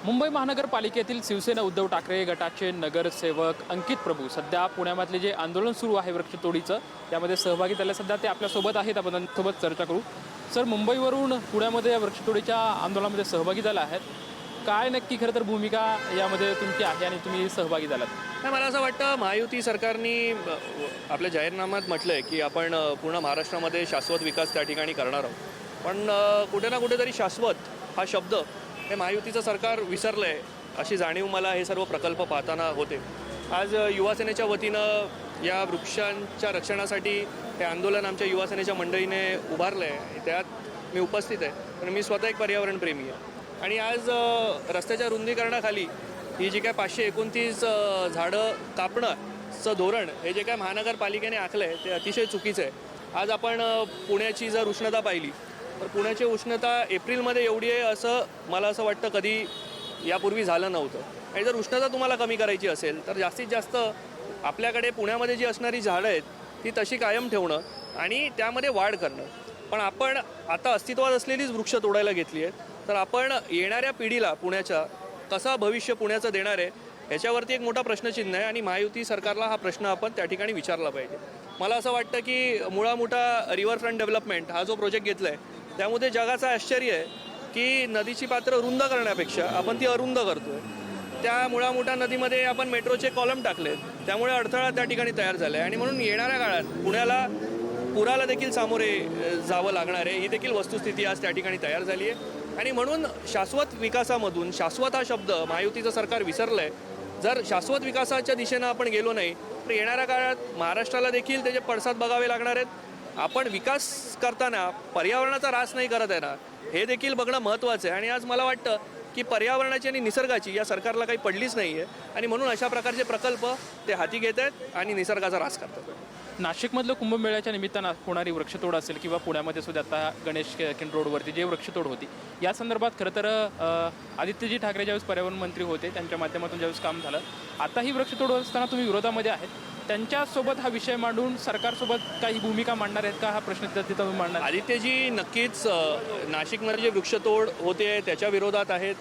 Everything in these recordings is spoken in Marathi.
मुंबई महानगरपालिकेतील शिवसेना उद्धव ठाकरे गटाचे नगरसेवक अंकित प्रभू सध्या पुण्यामधले जे आंदोलन सुरू आहे वृक्षतोडीचं त्यामध्ये सहभागी झाले. सध्या ते आपल्यासोबत आहेत, आपण त्यांच्यासोबत चर्चा करू. सर, मुंबईवरून पुण्यामध्ये या वृक्षतोडीच्या आंदोलनामध्ये सहभागी झाला आहेत. काय नक्की खरं तर भूमिका यामध्ये तुमची आहे आणि तुम्ही सहभागी झालात? नाही, मला असं वाटतं महायुती सरकारने आपल्या जाहीरनाम्यात म्हटलं आहे की आपण पूर्ण महाराष्ट्रामध्ये शाश्वत विकास त्या ठिकाणी करणार आहोत. पण कुठे ना कुठेतरी शाश्वत हा शब्द हे महायुतीचं सरकार विसरलं आहे अशी जाणीव मला हे सर्व प्रकल्प पाहताना होते. आज युवासेनेच्या वतीनं या वृक्षांच्या रक्षणासाठी हे आंदोलन आमच्या युवासेनेच्या मंडळीने उभारलं आहे. त्यात मी उपस्थित आहे, पण मी स्वतः एक पर्यावरणप्रेमी आहे. आणि आज रस्त्याच्या रुंदीकरणाखाली ही जी काय 529 झाडं कापणंचं धोरण हे जे काय महानगरपालिकेने आखलं आहे ते अतिशय चुकीचं आहे. आज आपण पुण्याची जर उष्णता पाहिली तर पुण्याची उष्णता एप्रिलमध्ये एवढी आहे असं मला असं वाटतं कधी यापूर्वी झालं नव्हतं. आणि जर उष्णता तुम्हाला कमी करायची असेल तर जास्तीत जास्त आपल्याकडे पुण्यामध्ये जी असणारी झाडं आहेत ती तशी कायम ठेवणं आणि त्यामध्ये वाढ करणं. पण आपण आता अस्तित्वात असलेलीच वृक्ष तोडायला घेतली आहेत, तर आपण येणाऱ्या पिढीला पुण्याच्या कसा भविष्य पुण्याचं देणार आहे ह्याच्यावरती एक मोठा प्रश्नचिन्ह आहे. आणि महायुती सरकारला हा प्रश्न आपण त्या ठिकाणी विचारला पाहिजे. मला असं वाटतं की मोठा रिव्हरफ्रंट डेव्हलपमेंट हा जो प्रोजेक्ट घेतला आहे त्यामध्ये जगाचं आश्चर्य आहे की नदीची पात्र रुंद करण्यापेक्षा आपण ती अरुंद करतो आहे. त्या मोठ्या नदीमध्ये आपण मेट्रोचे कॉलम टाकले, त्यामुळे अडथळा त्या ठिकाणी तयार झाला आहे. आणि म्हणून येणाऱ्या काळात पुण्याला पुराला देखील सामोरे जावं लागणार आहे ही देखील वस्तुस्थिती आज त्या ठिकाणी तयार झाली आहे. आणि म्हणून शाश्वत विकासामधून शाश्वत हा शब्द महायुतीचं सरकार विसरलं आहे. जर शाश्वत विकासाच्या दिशेनं आपण गेलो नाही तर येणाऱ्या काळात महाराष्ट्राला देखील त्याचे पडसाद बघावे लागणार आहेत. आपण विकास करताना पर्यावरणाचा ऱ्हास नाही करत आहे ना, हे देखील बघणं महत्त्वाचं आहे. आणि आज मला वाटतं की पर्यावरणाची आणि निसर्गाची या सरकारला काही पडलीच नाही आहे. आणि म्हणून अशा प्रकारचे प्रकल्प ते हाती घेत आहेत आणि निसर्गाचा ऱ्हास करतात. नाशिकमधलं कुंभमेळ्याच्या निमित्तानं होणारी वृक्षतोड असेल किंवा पुण्यामध्ये सुद्धा आता गणेश किंड रोडवरती जे वृक्षतोड होती या संदर्भात खरं तर आदित्यजी ठाकरे ज्यावेळेस पर्यावरण मंत्री होते त्यांच्या माध्यमातून ज्यावेळेस काम झालं, आता ही वृक्षतोड असताना तुम्ही विरोधामध्ये आहेत. त्यांच्यासोबत हा विषय मांडून सरकारसोबत काही भूमिका मांडणार आहेत का, हा प्रश्न तिथं तुम्ही मांडणार? आदित्यजी नक्कीच नाशिकमध्ये जे वृक्षतोड होते त्याच्या विरोधात आहेत.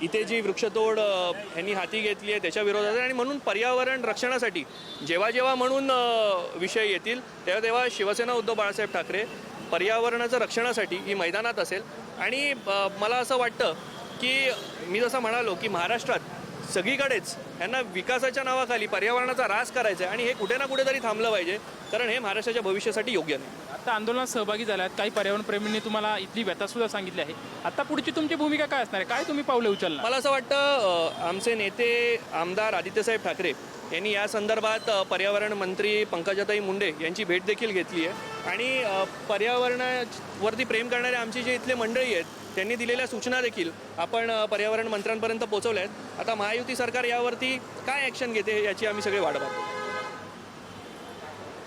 इथे जी वृक्षतोड ह्यांनी हाती घेतली आहे त्याच्या विरोधात आहे. आणि म्हणून पर्यावरण रक्षणासाठी जेव्हा म्हणून विषय येतील तेव्हा शिवसेना उद्धव बाळासाहेब ठाकरे पर्यावरणाचं रक्षणासाठी ही मैदानात असेल. आणि मला असं वाटतं की मी जसं म्हणालो की महाराष्ट्रात सगळीकडेच यांना विकासाच्या नावाखाली पर्यावरणाचा ऱ्हास करायचा आहे आणि हे कुठे ना कुठेतरी थांबलं पाहिजे, कारण हे महाराष्ट्राच्या भविष्यासाठी योग्य नाही. आता आंदोलनात सहभागी झाल्यात, काही पर्यावरणप्रेमींनी तुम्हाला इथली व्यथासुद्धा सांगितली आहे. आता पुढची तुमची भूमिका काय असणार आहे, काय तुम्ही पावले उचलणार? मला असं वाटतं आमचे नेते आमदार आदित्यसाहेब ठाकरे यांनी या संदर्भात पर्यावरण मंत्री पंकजाताई मुंडे यांची भेट देखील घेतली आहे. आणि पर्यावरणावरती प्रेम करणारे आमची जे इथले मंडळी आहेत त्यांनी दिलेल्या सूचना देखील आपण पर्यावरण मंत्र्यांपर्यंत पोहोचवल्या आहेत. आता महायुती सरकार यावरती काय ॲक्शन घेते याची आम्ही सगळे वाट पाहतो.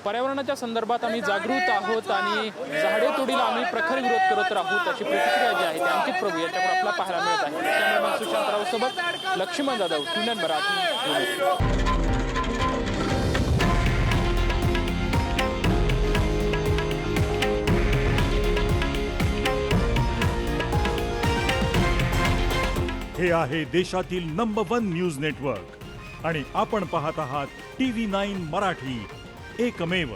पर्यावरणाच्या संदर्भात आम्ही जागृत आहोत आणि झाडे तोडीला आम्ही प्रखर विरोध करत राहू अशी प्रतिक्रिया जी आहे ती अंकित प्रभू यांच्याकडून आपल्याला पाहायला मिळत आहे. कॅमेरामॅन सुशांतराव सोबत लक्ष्मण जाधव, ट्यून मराठी. हे आहे देशातील नंबर 1 न्यूज नेटवर्क आणि आपण पाहत आहात TV9 मराठी, एकमेव.